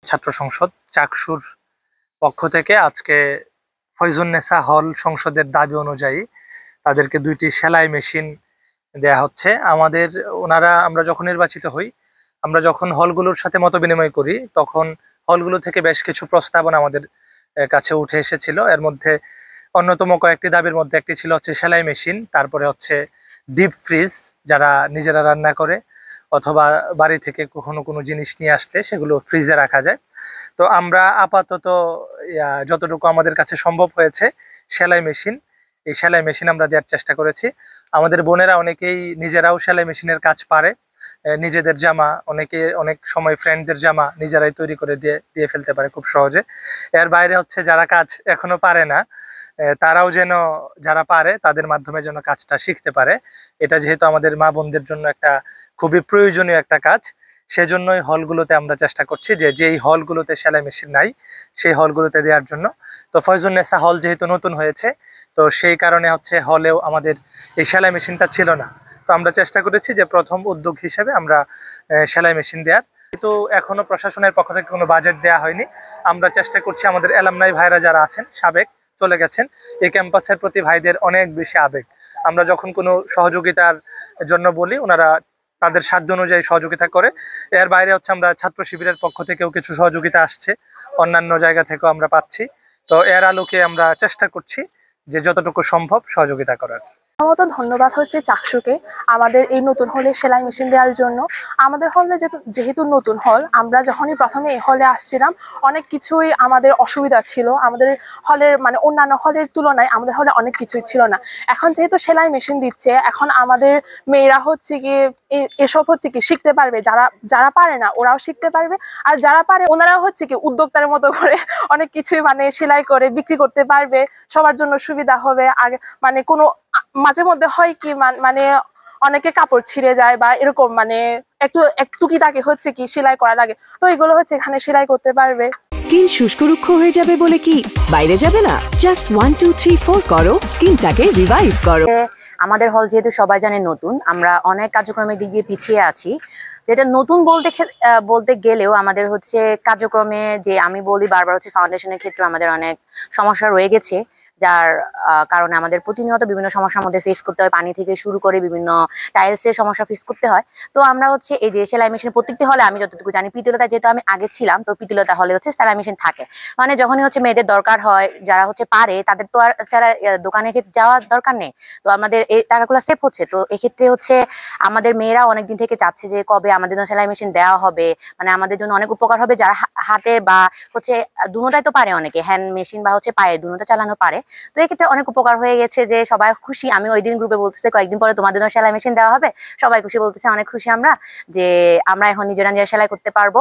ছাত্র সংসদ চাকসুর পক্ষ থেকে আজকে ফয়জুন্নেসা হল সংসদের দাবি অনুযায়ী তাদেরকে 2টি সেলাই মেশিন দেয়া হচ্ছে। আমরা যখন নির্বাচিত হই, আমরা যখন হলগুলোর সাথে মত বিনিময় করি, তখন হলগুলো থেকে বেশ কিছু প্রস্তাবনা আমাদের কাছে উঠে এসেছিল। এর মধ্যে অন্যতম কয়েকটি দাবির মধ্যে একটি ছিল হচ্ছে সেলাই মেশিন, তারপরে হচ্ছে ডিপ ফ্রিজ, যারা নিজেরা রান্না করে অথবা বাড়ি থেকে কখনো কোনো জিনিস নিয়ে আসলে সেগুলো ফ্রিজে রাখা যায়। তো আমরা আপাতত যতটুকু আমাদের কাছে সম্ভব হয়েছে এই সেলাই মেশিন আমরা দেওয়ার চেষ্টা করেছি। আমাদের বোনেরা অনেকেই নিজেরাও সেলাই মেশিনের কাজ পারে। নিজেদের জামা, অনেক সময় ফ্রেন্ডদের জামা নিজেরাই তৈরি করে দিয়ে ফেলতে পারে খুব সহজে। এর বাইরে হচ্ছে যারা কাজ এখনো পারে না, তারাও যেন, যারা পারে তাদের মাধ্যমে যেন কাজটা শিখতে পারে। এটা যেহেতু আমাদের মা বোনদের জন্য একটা খুবই প্রয়োজনীয় একটা কাজ, সেজন্যই হলগুলোতে আমরা চেষ্টা করছি যে যেই হলগুলোতে সেলাই মেশিন নাই সেই হলগুলোতে দেওয়ার জন্য। তো ফয়জুন্নেসা হল যেহেতু নতুন হয়েছে, তো সেই কারণে হচ্ছে হলেও আমাদের এই সেলাই মেশিনটা ছিল না। তো আমরা চেষ্টা করেছি যে প্রথম উদ্যোগ হিসেবে আমরা সেলাই মেশিন দেওয়ার, কিন্তু এখনো প্রশাসনের পক্ষ থেকে কোনো বাজেট দেওয়া হয়নি। আমরা চেষ্টা করছি, আমাদের এলামনাই ভাইরা যারা আছেন, সাবেক চলে গেছেন, এই ক্যাম্পাসের প্রতি ভাইদের অনেক বেশি আবেগ। আমরা যখন কোনো সহযোগিতার জন্য বলি, ওনারা তাদের সাধ্য অনুযায়ী সহযোগিতা করে। এর বাইরে হচ্ছে আমরা ছাত্র শিবিরের পক্ষ থেকেও কিছু সহযোগিতা আসছে, অন্যান্য জায়গা থেকেও আমরা পাচ্ছি। তো এর আলোকে আমরা চেষ্টা করছি যে যতটুকু সম্ভব সহযোগিতা করার। প্রথমত ধন্যবাদ হচ্ছে চাকসুকে আমাদের এই নতুন হলে সেলাই মেশিন দেওয়ার জন্য। আমাদের হলে যেহেতু নতুন হল, আমরা যখনই প্রথমে এই হলে আসছিলাম অনেক কিছুই আমাদের অসুবিধা ছিল। আমাদের হলের মানে অন্যান্য হলের তুলনায় আমাদের হলে অনেক কিছুই ছিল না। এখন যেহেতু সেলাই মেশিন দিচ্ছে, এখন আমাদের মেয়েরা হচ্ছে কি এসব হচ্ছে কি শিখতে পারবে। যারা পারে না ওরাও শিখতে পারবে, আর যারা পারে ওনারাও হচ্ছে কি উদ্যোক্তার মতো করে অনেক কিছুই মানে সেলাই করে বিক্রি করতে পারবে। সবার জন্য সুবিধা হবে। আগে মানে কোনো মাঝে মধ্যে হয় কি মানে অনেকে কাপড় ছিঁড়ে যায় বা এরকম, মানে একটু টুকিটাকি হচ্ছে কি সেলাই করা লাগে, তো এগুলো হচ্ছে এখানে সেলাই করতে পারবে। স্কিন শুষ্ক রুক্ষ হয়ে যাবে বলে কি বাইরে যাবে না? জাস্ট 1 2 3 4 করো, স্কিনটাকে রিভাইভ করো। আমাদের হল যেহেতু সবাই জানে নতুন, আমরা অনেক কার্যক্রমের দিক দিয়ে পিছিয়ে আছি। যেটা নতুন বলতে গেলেও আমাদের হচ্ছে কার্যক্রমে, যে আমি বলি বারবার, হচ্ছে ফাউন্ডেশনের ক্ষেত্রে আমাদের অনেক সমস্যা রয়ে গেছে, যার কারণে আমাদের প্রতিনিয়ত বিভিন্ন সমস্যার মধ্যে ফেস করতে হয়। পানি থেকে শুরু করে বিভিন্ন টাইলসের সমস্যা ফেস করতে হয়। তো আমরা হচ্ছে এই যে সেলাই মেশিন প্রত্যেকটি হলে, আমি যতটুকু জানি পিতিলতা, যেহেতু আমি আগে ছিলাম, তো পিতিলতা হলে হচ্ছে সেলাই মেশিন থাকে। মানে যখনই হচ্ছে মেয়েদের দরকার হয়, যারা হচ্ছে পারে, তাদের তো আর দোকানে যাওয়ার দরকার নেই। তো আমাদের এই টাকাগুলো সেভ হচ্ছে। তো এক্ষেত্রে হচ্ছে আমাদের মেয়েরা অনেকদিন থেকে চাচ্ছে যে কবে আমাদের জন্য সেলাই মেশিন দেওয়া হবে, মানে আমাদের জন্য অনেক উপকার হবে। যারা হাতে বা হচ্ছে দুটোটাই তো পারে, অনেকে হ্যান্ড মেশিন বা হচ্ছে পায়ে দুটোটা চালানো পারে। তো এক্ষেত্রে অনেক উপকার হয়ে গেছে, যে সবাই খুশি। আমি ওই দিন গ্রুপে বলতেছে কয়েকদিন পরে তোমাদের জন্য সেলাই মেশিন দেওয়া হবে, সবাই খুশি বলতেছে। অনেক খুশি আমরা যে আমরা এখন নিজেরা নিজেরা সেলাই করতে পারবো।